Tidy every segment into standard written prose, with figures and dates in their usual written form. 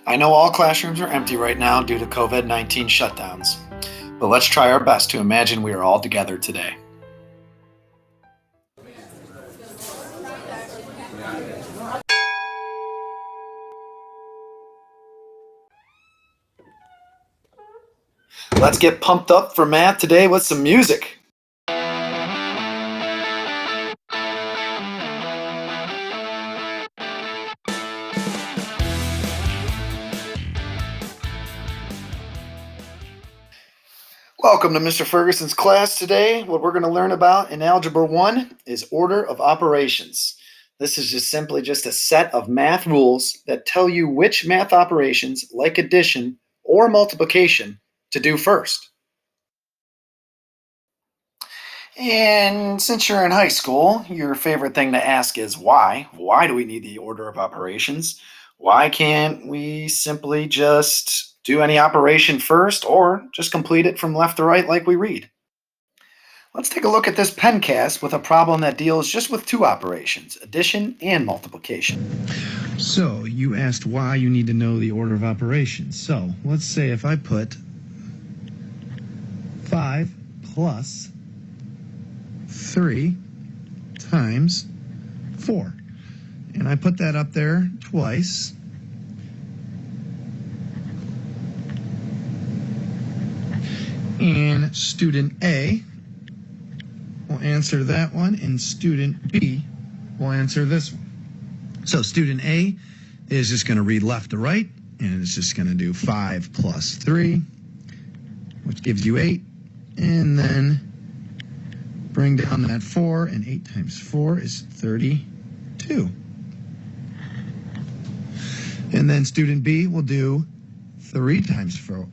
I know all classrooms are empty right now due to COVID-19 shutdowns, but let's try our best to imagine we are all together today. Let's get pumped up for math today with some music. Welcome to Mr. Ferguson's class today. What we're going to learn about in Algebra 1 is order of operations. This is just a set of math rules that tell you which math operations, like addition or multiplication, to do first. And since you're in high school, your favorite thing to ask is why? Why do we need the order of operations? Why can't we simply just do any operation first or just complete it from left to right like we read? Let's take a look at this pencast with a problem that deals just with two operations, addition and multiplication. So you asked why you need to know the order of operations. So let's say if I put 5 plus 3 times 4, and I put that up there twice, and student A will answer that one, and student B will answer this one. So student A is just going to read left to right, and it's just going to do 5 plus 3, which gives you 8, and then bring down that 4, and 8 times 4 is 32. And then student B will do 3 times 4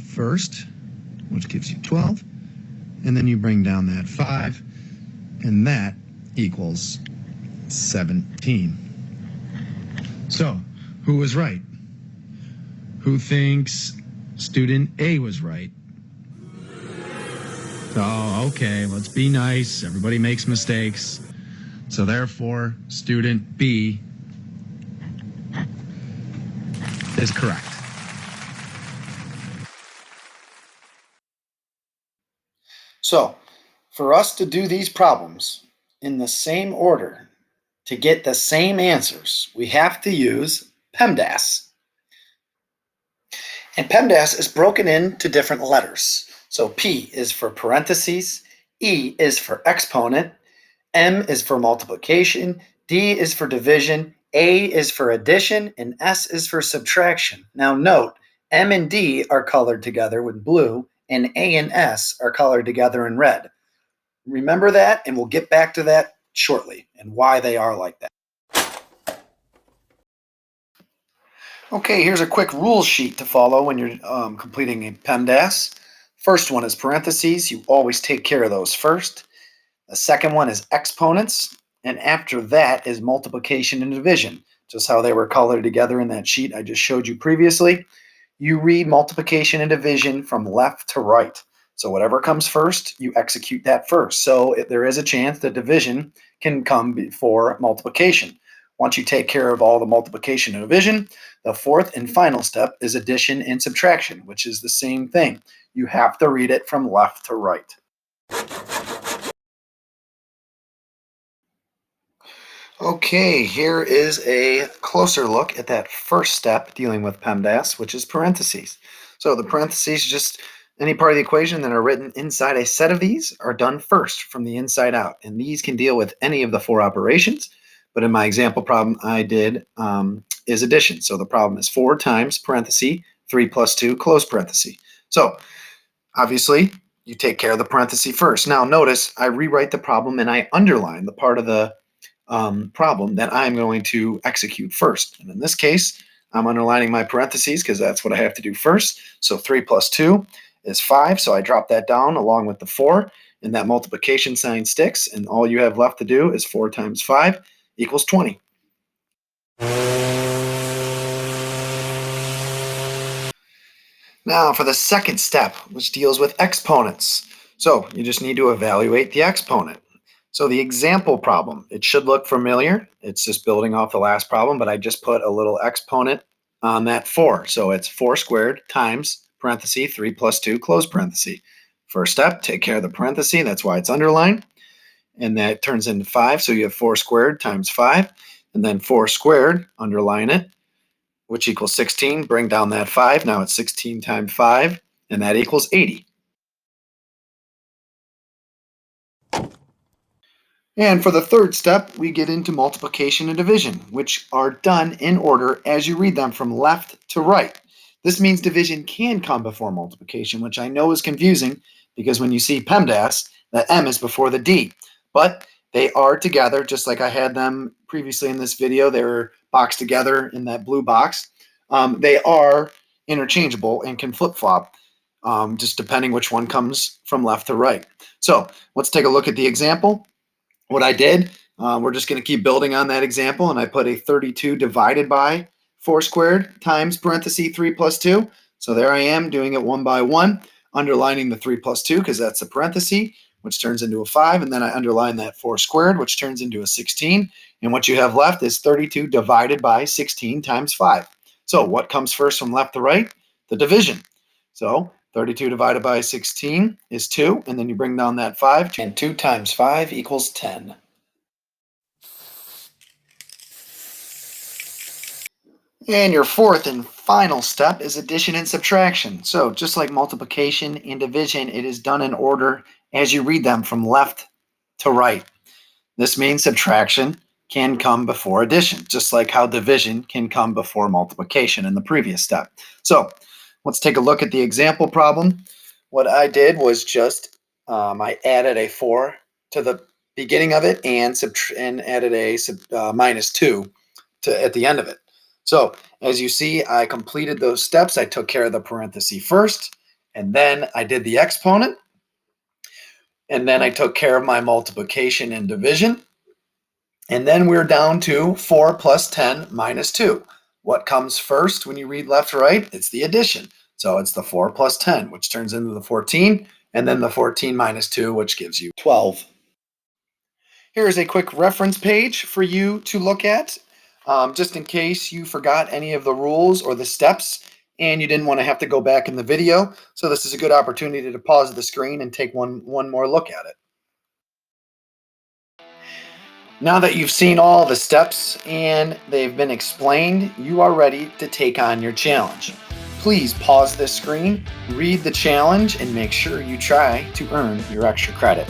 first, which gives you 12. And then you bring down that 5, and that equals 17. So, who was right? Who thinks student A was right? Oh, okay, let's be nice. Everybody makes mistakes. So therefore, student B is correct. So, for us to do these problems in the same order to get the same answers, we have to use Pemdas. And Pemdas is broken into different letters. So P is for parentheses, E is for exponent, M is for multiplication, D is for division, A is for addition, and S is for subtraction. Now note, M and D are colored together with blue, and A and S are colored together in red. Remember that, and we'll get back to that shortly and why they are like that. Okay, here's a quick rule sheet to follow when you're completing a PEMDAS. First one is parentheses. You always take care of those first. The second one is exponents. And after that is multiplication and division, just how they were colored together in that sheet I just showed you previously. You read multiplication and division from left to right. So whatever comes first, you execute that first. So there is a chance that division can come before multiplication. Once you take care of all the multiplication and division, the fourth and final step is addition and subtraction, which is the same thing. You have to read it from left to right. Okay, here is a closer look at that first step dealing with PEMDAS, which is parentheses. So the parentheses, just any part of the equation that are written inside a set of these are done first from the inside out. And these can deal with any of the four operations. But in my example problem I did is addition. So the problem is 4 times parenthesis, 3 plus 2, close parenthesis. So obviously you take care of the parenthesis first. Now notice I rewrite the problem and I underline the part of the problem that I'm going to execute first. And in this case, I'm underlining my parentheses because that's what I have to do first. So 3 plus 2 is 5. So I drop that down along with the 4, and that multiplication sign sticks. And all you have left to do is 4 times 5 equals 20. Now for the second step, which deals with exponents. So you just need to evaluate the exponent. So the example problem, it should look familiar. It's just building off the last problem, but I just put a little exponent on that 4. So it's 4 squared times parenthesis 3 plus 2 close parenthesis. First step, take care of the parenthesis. That's why it's underlined. And that turns into 5. So you have 4 squared times 5. And then 4 squared, underline it, which equals 16. Bring down that 5. Now it's 16 times 5, and that equals 80. And for the third step, we get into multiplication and division, which are done in order as you read them from left to right. This means division can come before multiplication, which I know is confusing because when you see PEMDAS, the M is before the D. But they are together, just like I had them previously in this video. They were boxed together in that blue box. They are interchangeable and can flip-flop, just depending which one comes from left to right. So let's take a look at the example. What I did, we're just going to keep building on that example, and I put a 32 divided by 4 squared times parenthesis 3 plus 2. So there I am doing it one by one, underlining the 3 plus 2 because that's a parenthesis, which turns into a 5, and then I underline that 4 squared, which turns into a 16. And what you have left is 32 divided by 16 times 5. So what comes first from left to right? The division. So 32 divided by 16 is 2, and then you bring down that 5, and 2 times 5 equals 10. And your fourth and final step is addition and subtraction. So just like multiplication and division, it is done in order as you read them from left to right. This means subtraction can come before addition, just like how division can come before multiplication in the previous step. So let's take a look at the example problem. What I did was just I added a 4 to the beginning of it and added a minus 2 at the end of it. So as you see, I completed those steps. I took care of the parenthesis first, and then I did the exponent, and then I took care of my multiplication and division. And then we're down to 4 plus 10 minus 2. What comes first when you read left to right? It's the addition. So it's the 4 plus 10, which turns into the 14, and then the 14 minus 2, which gives you 12. Here is a quick reference page for you to look at, just in case you forgot any of the rules or the steps and you didn't want to have to go back in the video. So this is a good opportunity to pause the screen and take one more look at it. Now that you've seen all the steps and they've been explained, you are ready to take on your challenge. Please pause this screen, read the challenge, and make sure you try to earn your extra credit.